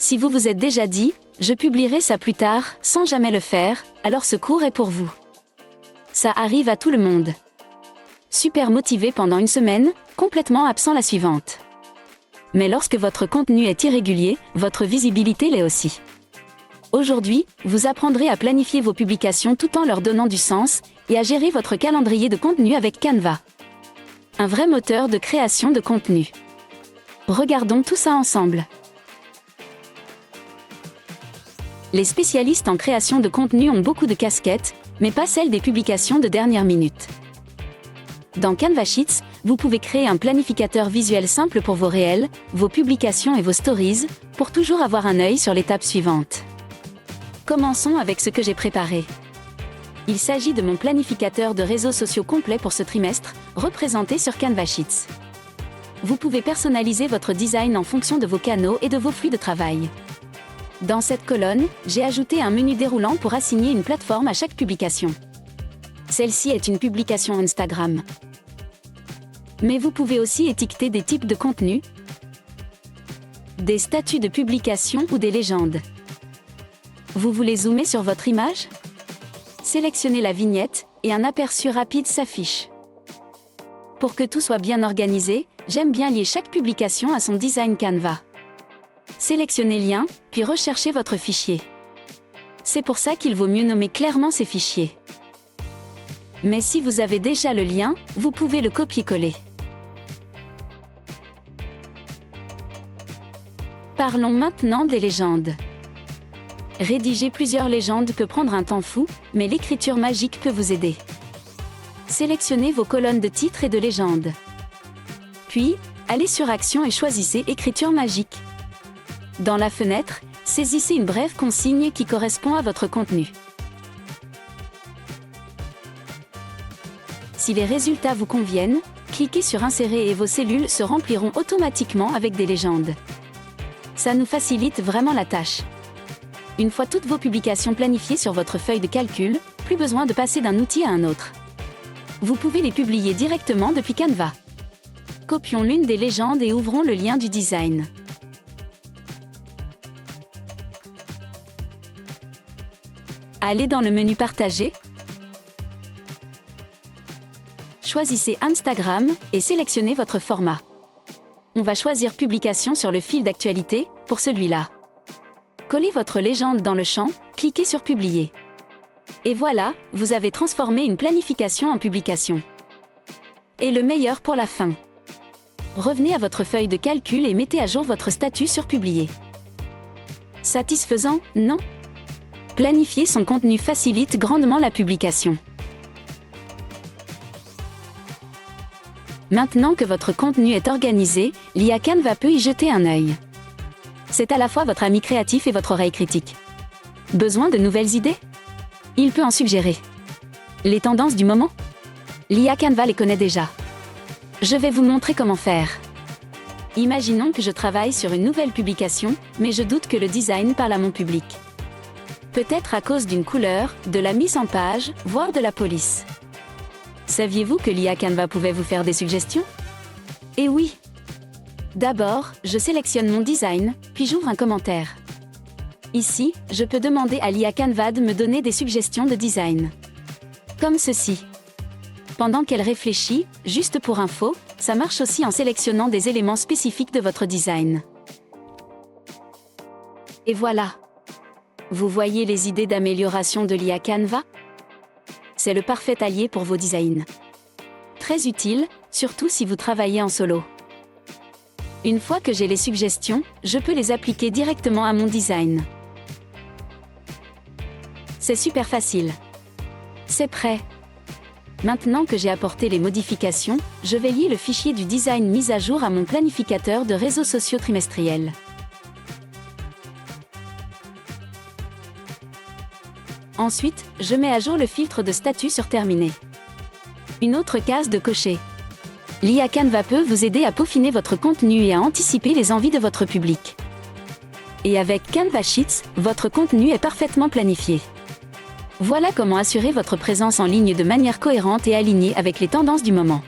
Si vous vous êtes déjà dit « je publierai ça plus tard » sans jamais le faire, alors ce cours est pour vous. Ça arrive à tout le monde. Super motivé pendant une semaine, complètement absent la suivante. Mais lorsque votre contenu est irrégulier, votre visibilité l'est aussi. Aujourd'hui, vous apprendrez à planifier vos publications tout en leur donnant du sens et à gérer votre calendrier de contenu avec Canva. Un vrai moteur de création de contenu. Regardons tout ça ensemble. Les spécialistes en création de contenu ont beaucoup de casquettes, mais pas celle des publications de dernière minute. Dans Canva Sheets, vous pouvez créer un planificateur visuel simple pour vos réels, vos publications et vos stories, pour toujours avoir un œil sur l'étape suivante. Commençons avec ce que j'ai préparé. Il s'agit de mon planificateur de réseaux sociaux complet pour ce trimestre, représenté sur Canva Sheets. Vous pouvez personnaliser votre design en fonction de vos canaux et de vos flux de travail. Dans cette colonne, j'ai ajouté un menu déroulant pour assigner une plateforme à chaque publication. Celle-ci est une publication Instagram. Mais vous pouvez aussi étiqueter des types de contenus, des statuts de publication ou des légendes. Vous voulez zoomer sur votre image? Sélectionnez la vignette et un aperçu rapide s'affiche. Pour que tout soit bien organisé, j'aime bien lier chaque publication à son design Canva. Sélectionnez Lien, puis recherchez votre fichier. C'est pour ça qu'il vaut mieux nommer clairement ces fichiers. Mais si vous avez déjà le lien, vous pouvez le copier-coller. Parlons maintenant des légendes. Rédiger plusieurs légendes peut prendre un temps fou, mais l'écriture magique peut vous aider. Sélectionnez vos colonnes de titres et de légendes. Puis, allez sur Action et choisissez Écriture magique. Dans la fenêtre, saisissez une brève consigne qui correspond à votre contenu. Si les résultats vous conviennent, cliquez sur Insérer et vos cellules se rempliront automatiquement avec des légendes. Ça nous facilite vraiment la tâche. Une fois toutes vos publications planifiées sur votre feuille de calcul, plus besoin de passer d'un outil à un autre. Vous pouvez les publier directement depuis Canva. Copions l'une des légendes et ouvrons le lien du design. Allez dans le menu Partager. Choisissez Instagram et sélectionnez votre format. On va choisir Publication sur le fil d'actualité, pour celui-là. Collez votre légende dans le champ, cliquez sur Publier. Et voilà, vous avez transformé une planification en publication. Et le meilleur pour la fin. Revenez à votre feuille de calcul et mettez à jour votre statut sur Publier. Satisfaisant, non? Planifier son contenu facilite grandement la publication. Maintenant que votre contenu est organisé, l'IA Canva peut y jeter un œil. C'est à la fois votre ami créatif et votre oreille critique. Besoin de nouvelles idées? Il peut en suggérer. Les tendances du moment? L'IA Canva les connaît déjà. Je vais vous montrer comment faire. Imaginons que je travaille sur une nouvelle publication, mais je doute que le design parle à mon public. Peut-être à cause d'une couleur, de la mise en page, voire de la police. Saviez-vous que l'IA Canva pouvait vous faire des suggestions? Eh oui! D'abord, je sélectionne mon design, puis j'ouvre un commentaire. Ici, je peux demander à l'IA Canva de me donner des suggestions de design. Comme ceci. Pendant qu'elle réfléchit, juste pour info, ça marche aussi en sélectionnant des éléments spécifiques de votre design. Et voilà! Vous voyez les idées d'amélioration de l'IA Canva? C'est le parfait allié pour vos designs. Très utile, surtout si vous travaillez en solo. Une fois que j'ai les suggestions, je peux les appliquer directement à mon design. C'est super facile. C'est prêt. Maintenant que j'ai apporté les modifications, je vais lier le fichier du design mis à jour à mon planificateur de réseaux sociaux trimestriel. Ensuite, je mets à jour le filtre de statut sur Terminé. Une autre case de cocher. L'IA Canva peut vous aider à peaufiner votre contenu et à anticiper les envies de votre public. Et avec Canva Sheets, votre contenu est parfaitement planifié. Voilà comment assurer votre présence en ligne de manière cohérente et alignée avec les tendances du moment.